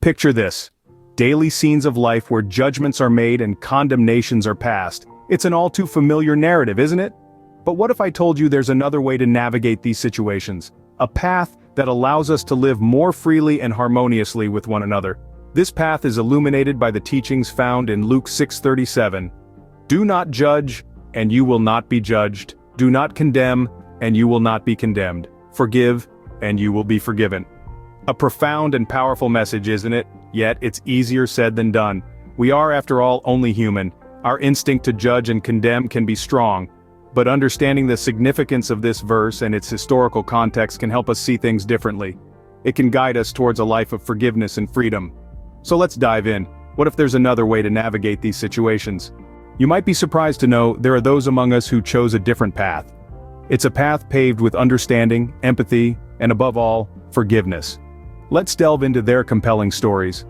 Picture this. Daily scenes of life where judgments are made and condemnations are passed. It's an all too familiar narrative, isn't it? But what if I told you there's another way to navigate these situations? A path that allows us to live more freely and harmoniously with one another. This path is illuminated by the teachings found in Luke 6:37. Do not judge, and you will not be judged. Do not condemn, and you will not be condemned. Forgive, and you will be forgiven. A profound and powerful message, isn't it? Yet, it's easier said than done. We are, after all, only human. Our instinct to judge and condemn can be strong, but understanding the significance of this verse and its historical context can help us see things differently. It can guide us towards a life of forgiveness and freedom. So let's dive in. What if there's another way to navigate these situations? You might be surprised to know there are those among us who chose a different path. It's a path paved with understanding, empathy, and above all, forgiveness. Let's delve into their compelling stories.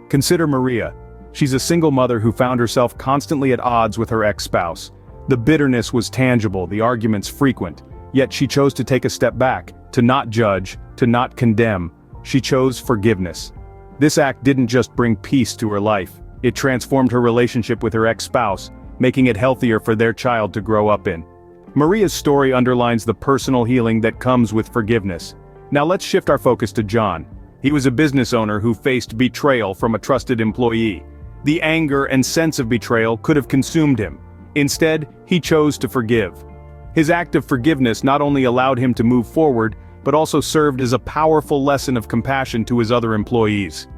Consider Maria. She's a single mother who found herself constantly at odds with her ex-spouse. The bitterness was tangible, the arguments frequent, yet she chose to take a step back, to not judge, to not condemn. She chose forgiveness. This act didn't just bring peace to her life, it transformed her relationship with her ex-spouse, making it healthier for their child to grow up in. Maria's story underlines the personal healing that comes with forgiveness. Now let's shift our focus to John. He was a business owner who faced betrayal from a trusted employee. The anger and sense of betrayal could have consumed him. Instead, he chose to forgive. His act of forgiveness not only allowed him to move forward, but also served as a powerful lesson of compassion to his other employees.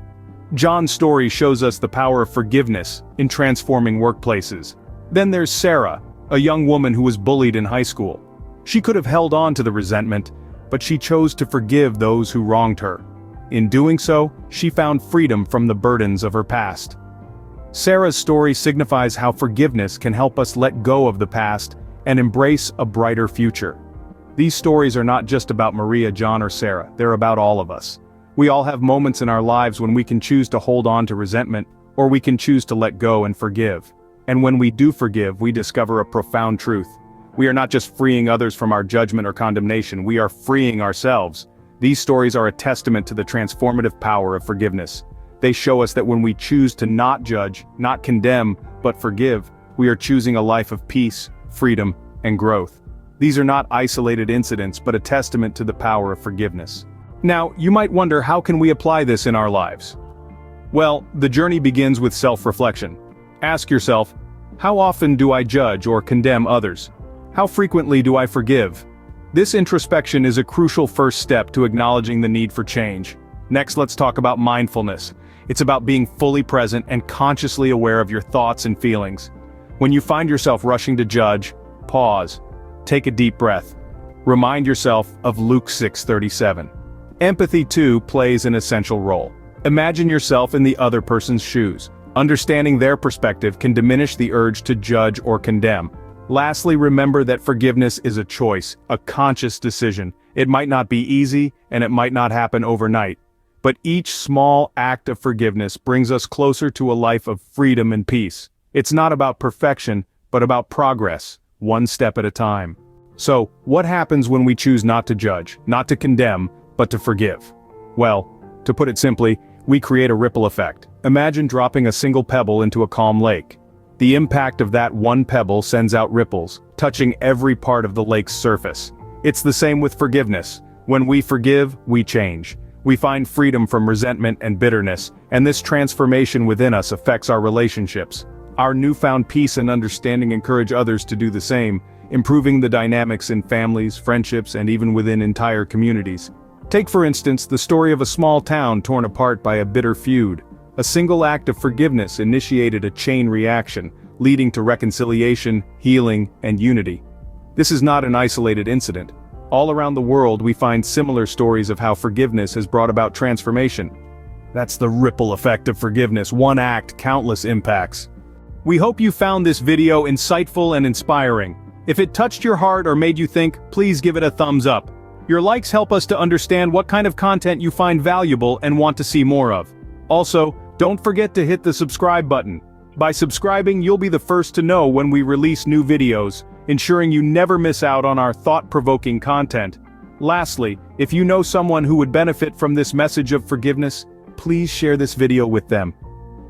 John's story shows us the power of forgiveness in transforming workplaces. Then there's Sarah, a young woman who was bullied in high school. She could have held on to the resentment, but she chose to forgive those who wronged her. In doing so, she found freedom from the burdens of her past. Sarah's story signifies how forgiveness can help us let go of the past and embrace a brighter future. These stories are not just about Maria, John, or Sarah, they're about all of us. We all have moments in our lives when we can choose to hold on to resentment, or we can choose to let go and forgive. And when we do forgive, we discover a profound truth. We are not just freeing others from our judgment or condemnation, we are freeing ourselves. These stories are a testament to the transformative power of forgiveness. They show us that when we choose to not judge, not condemn, but forgive, we are choosing a life of peace, freedom, and growth. These are not isolated incidents, but a testament to the power of forgiveness. Now, you might wonder, how can we apply this in our lives? Well, the journey begins with self-reflection. Ask yourself, how often do I judge or condemn others? How frequently do I forgive? This introspection is a crucial first step to acknowledging the need for change. Next, let's talk about mindfulness. It's about being fully present and consciously aware of your thoughts and feelings. When you find yourself rushing to judge, pause. Take a deep breath. Remind yourself of Luke 6:37. Empathy too plays an essential role. Imagine yourself in the other person's shoes. Understanding their perspective can diminish the urge to judge or condemn. Lastly, remember that forgiveness is a choice, a conscious decision. It might not be easy, and it might not happen overnight. But each small act of forgiveness brings us closer to a life of freedom and peace. It's not about perfection, but about progress, one step at a time. So, what happens when we choose not to judge, not to condemn, but to forgive? Well, to put it simply, we create a ripple effect. Imagine dropping a single pebble into a calm lake. The impact of that one pebble sends out ripples, touching every part of the lake's surface. It's the same with forgiveness. When we forgive, we change. We find freedom from resentment and bitterness, and this transformation within us affects our relationships. Our newfound peace and understanding encourage others to do the same, improving the dynamics in families, friendships, and even within entire communities. Take for instance the story of a small town torn apart by a bitter feud. A single act of forgiveness initiated a chain reaction, leading to reconciliation, healing, and unity. This is not an isolated incident. All around the world we find similar stories of how forgiveness has brought about transformation. That's the ripple effect of forgiveness, one act, countless impacts. We hope you found this video insightful and inspiring. If it touched your heart or made you think, please give it a thumbs up. Your likes help us to understand what kind of content you find valuable and want to see more of. Also, don't forget to hit the subscribe button. By subscribing, you'll be the first to know when we release new videos, ensuring you never miss out on our thought-provoking content. Lastly, if you know someone who would benefit from this message of forgiveness, please share this video with them.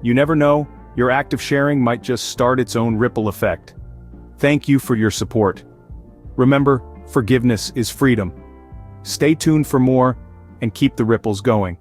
You never know, your act of sharing might just start its own ripple effect. Thank you for your support. Remember, forgiveness is freedom. Stay tuned for more, and keep the ripples going.